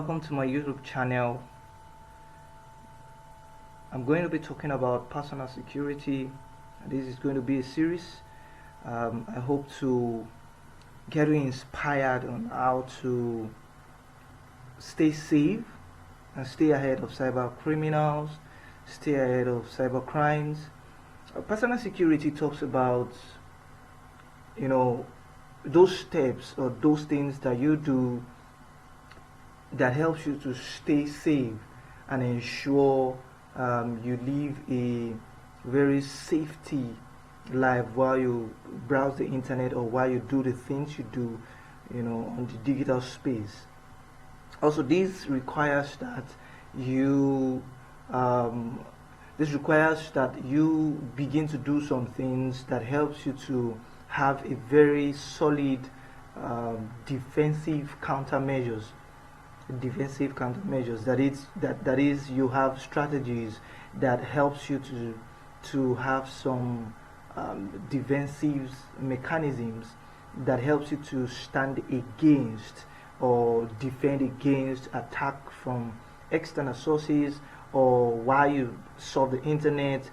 welcome to my YouTube channel. I'm going to be talking about personal security. This is going to be a series. I hope to get you inspired on how to stay safe and stay ahead of cyber criminals, stay ahead of cyber crimes. Personal security talks about, those steps or those things that you do that helps you to stay safe and ensure you live a very safety life while you browse the internet or while you do the things you do, on the digital space. Also, this requires that you begin to do some things that helps you to have a very solid defensive countermeasures. That is you have strategies that helps you to have some defensive mechanisms that helps you to stand against or defend against attack from external sources, or while you surf the internet,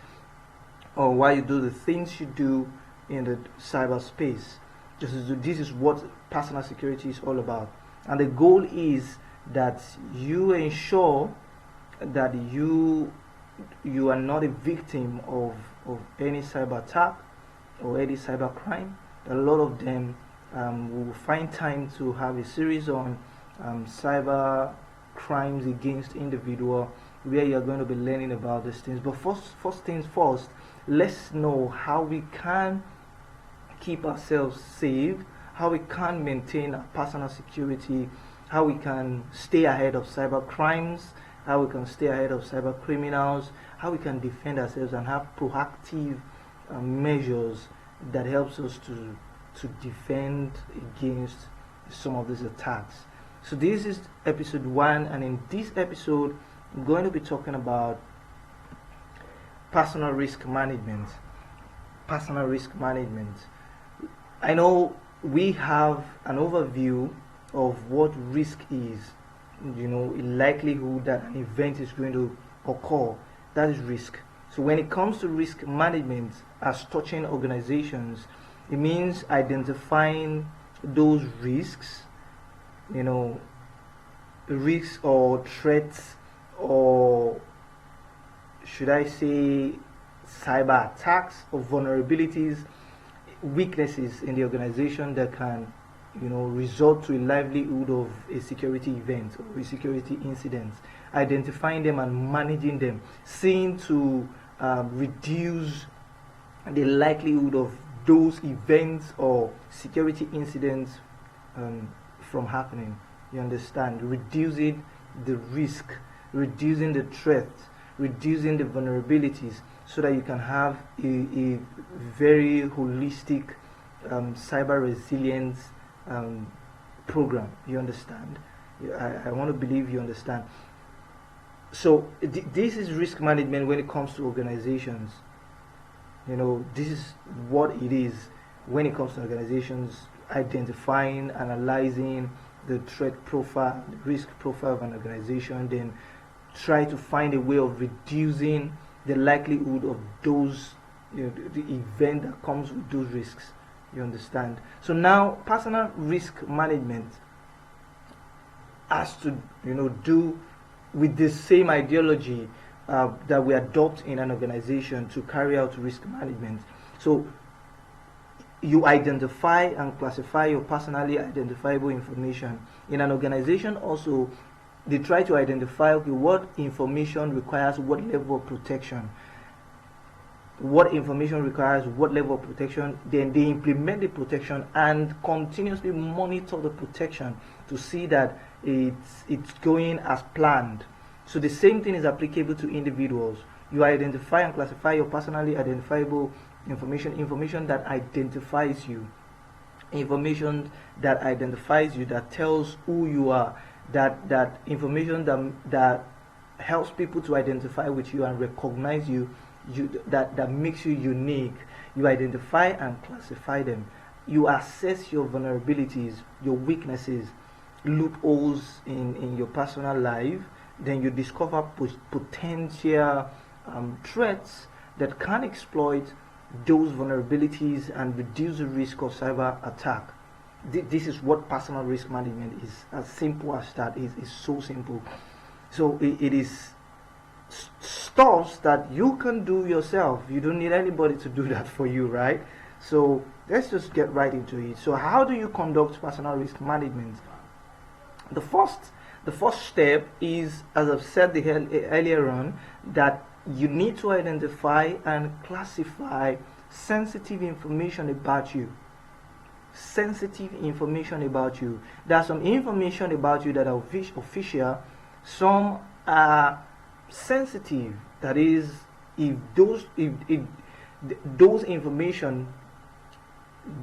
or while you do the things you do in the cyberspace. This is what personal security is all about, and the goal is that you ensure that you are not a victim of any cyber attack or any cyber crime. A lot of them will find time to have a series on cyber crimes against individual, where you're going to be learning about these things. But first things first, let's know how we can keep ourselves safe, how we can maintain our personal security, how we can stay ahead of cyber crimes, how we can stay ahead of cyber criminals, how we can defend ourselves and have proactive measures that helps us to defend against some of these attacks. So this is episode 1, and in this episode I'm going to be talking about personal risk management. Personal risk management. I know we have an overview of what risk is, a likelihood that an event is going to occur. That is risk. So when it comes to risk management as touching organizations, it means identifying those risks, risks or threats, or should I say cyber attacks or vulnerabilities, weaknesses in the organization that can result to a livelihood of a security event or a security incident, identifying them and managing them, seeing to reduce the likelihood of those events or security incidents from happening. You understand? Reducing the risk, reducing the threat, reducing the vulnerabilities, so that you can have a very holistic cyber resilience program. You understand? I want to believe you understand. So this is risk management when it comes to organizations. This is what it is when it comes to organizations: identifying, analyzing the threat profile, the risk profile of an organization, then try to find a way of reducing the likelihood of those, the event that comes with those risks. You understand? So now personal risk management has to do with the same ideology that we adopt in an organization to carry out risk management. So you identify and classify your personally identifiable information. In an organization also, they try to identify what information requires what level of protection. What information requires what level of protection, then they implement the protection and continuously monitor the protection to see that it's going as planned. So the same thing is applicable to individuals. You identify and classify your personally identifiable information that identifies you, that tells who you are, that information that helps people to identify with you and recognize you, that makes you unique. You identify and classify them. You assess your vulnerabilities, your weaknesses, loopholes in your personal life, then you discover potential threats that can exploit those vulnerabilities and reduce the risk of cyber attack. This is what personal risk management is. As simple as that. It's so simple. So it is stuff that you can do yourself. You don't need anybody to do that for you, right? So let's just get right into it. So how do you conduct personal risk management? The first step is, as I've said earlier on, that you need to identify and classify sensitive information about you. Sensitive information about you. There's some information about you that are official. Some are sensitive. That is, if those information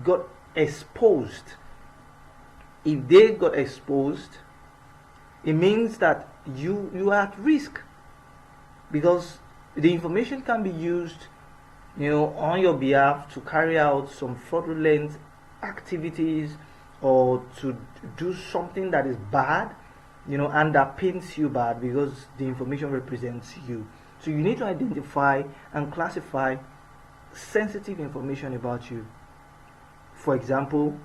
got exposed, if they got exposed, it means that you are at risk, because the information can be used, on your behalf to carry out some fraudulent activities or to do something that is bad, and that paints you bad because the information represents you. So you need to identify and classify sensitive information about you. For example,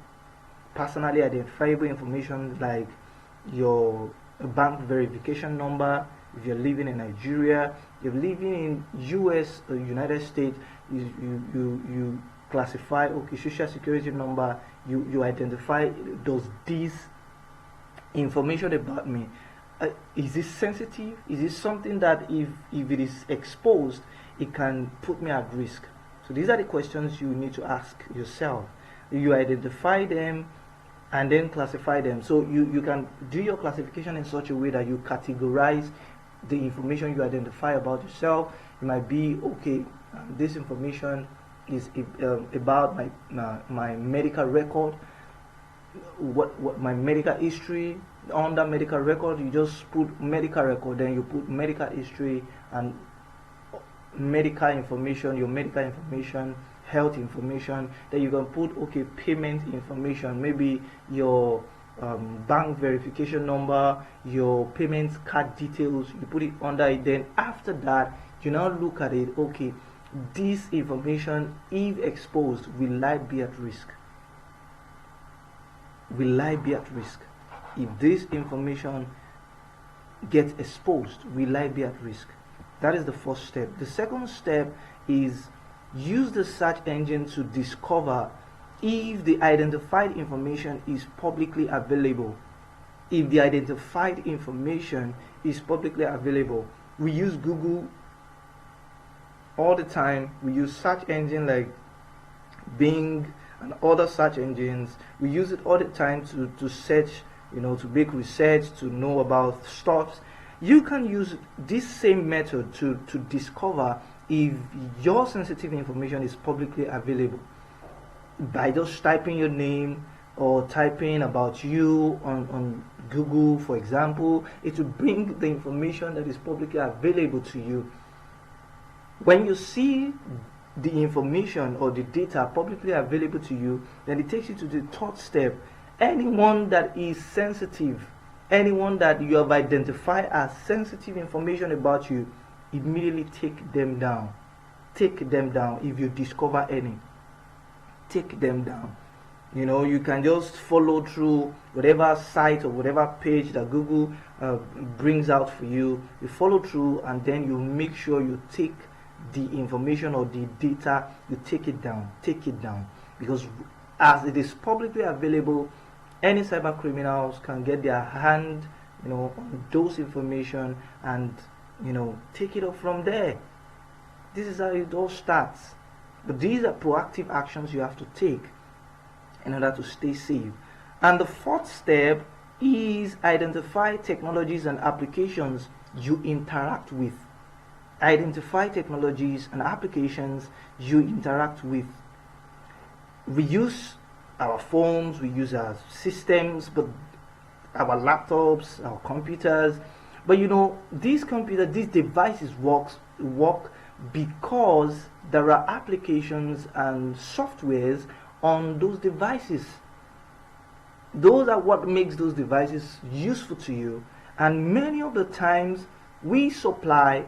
personally identifiable information like your bank verification number. If you're living in Nigeria, you're living in US or United States, you classify, okay, social security number, you identify, does this information about me, is this sensitive? Is this something that if it is exposed, it can put me at risk? So these are the questions you need to ask yourself. You identify them and then classify them. So you can do your classification in such a way that you categorize the information you identify about yourself. It might be, okay, this information is about my medical record, what my medical history. Under medical record, you just put medical record, then you put medical history and medical information, your medical information, health information. Then you can put, okay, payment information, maybe your bank verification number, your payment card details. You put it under it. Then after that, you now look at it, okay, this information, if exposed, will I be at risk? Will I be at risk? If this information gets exposed, will I be at risk? That is the first step. The second step is use the search engine to discover if the identified information is publicly available. If the identified information is publicly available, we use Google all the time. We use search engine like Bing and other search engines. We use it all the time to search, to make research, to know about stuff. You can use this same method to discover if your sensitive information is publicly available by just typing your name or typing about you on Google, for example. It will bring the information that is publicly available to you. When you see the information or the data publicly available to you, then it takes you to the third step. Anyone that is sensitive, anyone that you have identified as sensitive information about you, immediately take them down. Take them down if you discover any. Take them down. You can just follow through whatever site or whatever page that Google brings out for you. You follow through and then you make sure you take the information or the data, you take it down. Take it down. Because as it is publicly available, any cyber criminals can get their hand, on those information and, take it up from there. This is how it all starts. But these are proactive actions you have to take in order to stay safe. And the fourth step is identify technologies and applications you interact with. Identify technologies and applications you interact with. We use our phones, we use our systems, but our laptops, our computers. But these devices work because there are applications and softwares on those devices. Those are what makes those devices useful to you. And many of the times we supply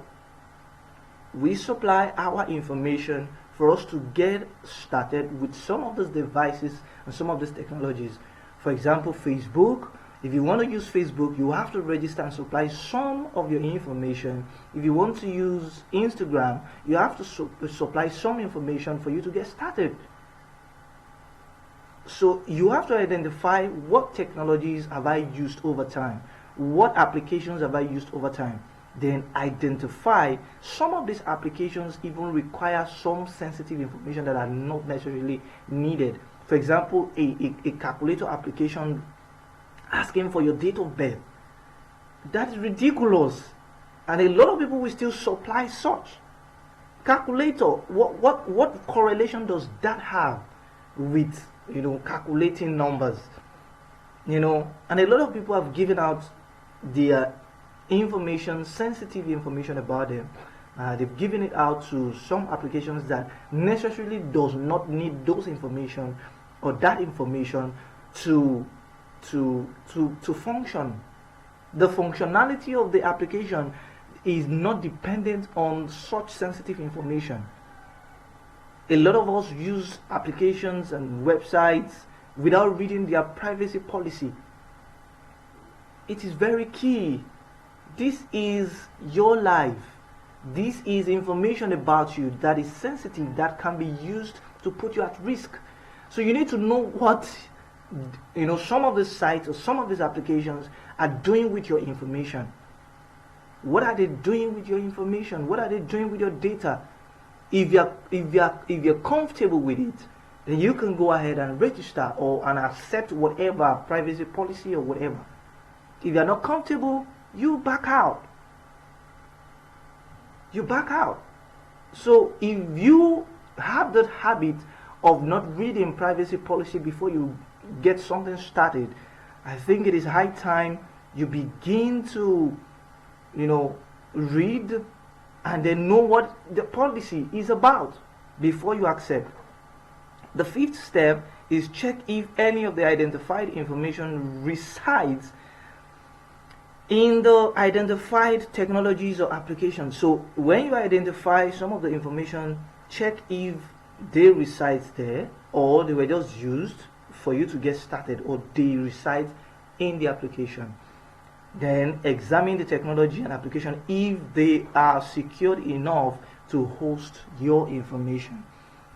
our information for us to get started with some of those devices and some of these technologies. For example, Facebook. If you want to use Facebook, you have to register and supply some of your information. If you want to use Instagram, you have to supply some information for you to get started. So you have to identify what technologies have I used over time, what applications have I used over time. Then identify some of these applications even require some sensitive information that are not necessarily needed. For example, a calculator application asking for your date of birth. That is ridiculous. And a lot of people will still supply such. Calculator, what correlation does that have with, calculating numbers? And a lot of people have given out their information, sensitive information about them. They've given it out to some applications that necessarily does not need those information or that information to function. The functionality of the application is not dependent on such sensitive information. A lot of us use applications and websites without reading their privacy policy. It is very key. This is your life. This is information about you that is sensitive, that can be used to put you at risk. So you need to know what some of these sites or some of these applications are doing with your information. What are they doing with your information? What are they doing with your data? If you're comfortable with it, then you can go ahead and register and accept whatever privacy policy or whatever. If you're not comfortable, you back out. You back out. So if you have that habit of not reading privacy policy before you get something started, I think it is high time you begin to read and then know what the policy is about before you accept. The fifth step is check if any of the identified information resides in the identified technologies or applications. So when you identify some of the information, check if they reside there or they were just used for you to get started, or they reside in the application. Then examine the technology and application if they are secured enough to host your information.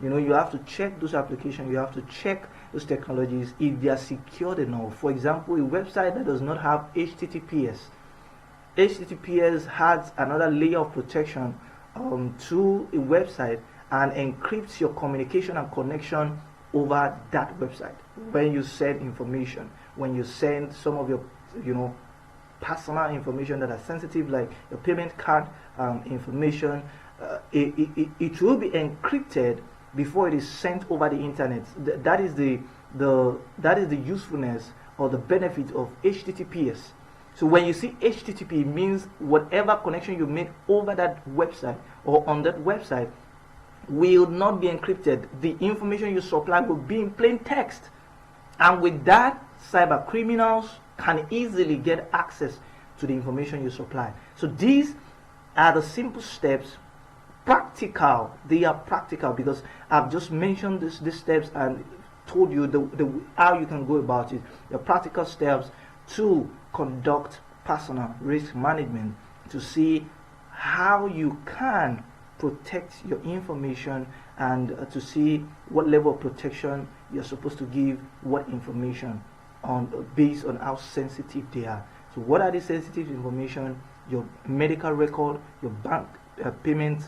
You have to check those applications, you have to check those technologies if they are secured enough. For example, a website that does not have HTTPS. HTTPS has another layer of protection to a website and encrypts your communication and connection over that website. When you send information, when you send some of your personal information that are sensitive, like your payment card information, it will be encrypted before it is sent over the internet. That is the usefulness or the benefit of HTTPS. So when you see HTTP, it means whatever connection you make over that website or on that website will not be encrypted. The information you supply will be in plain text, and with that, cyber criminals can easily get access to the information you supply. So these are the simple steps. Practical. They are practical because I've just mentioned these steps and told you the how you can go about it. The practical steps to conduct personal risk management, to see how you can protect your information, and to see what level of protection you're supposed to give what information based on how sensitive they are. So what are the sensitive information? Your medical record, your bank payment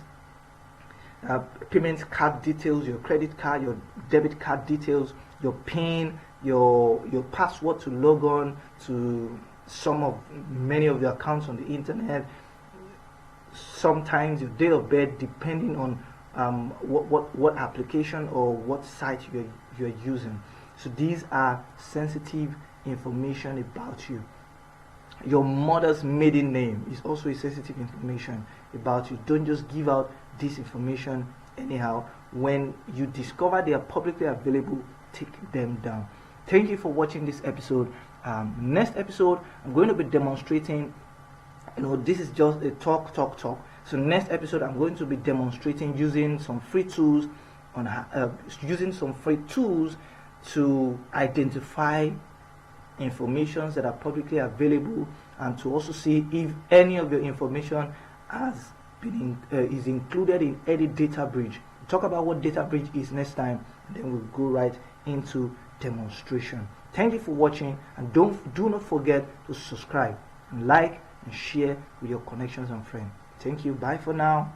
card details, your credit card, your debit card details, your PIN, your password to log on to many of the accounts on the internet. Sometimes your date of birth, depending on what application or what site you're using. So these are sensitive information about you. Your mother's maiden name is also a sensitive information about you. Don't just give out this information anyhow. When you discover they are publicly available, take them down. Thank you for watching this episode. Next episode, I'm going to be demonstrating, this is just a talk. So next episode, I'm going to be demonstrating using some free tools to identify informations that are publicly available, and to also see if any of your information is included in any data breach. We'll talk about what data breach is next time, and then we'll go right into demonstration. Thank you for watching, and do not forget to subscribe and like and share with your connections and friends. Thank you. Bye for now.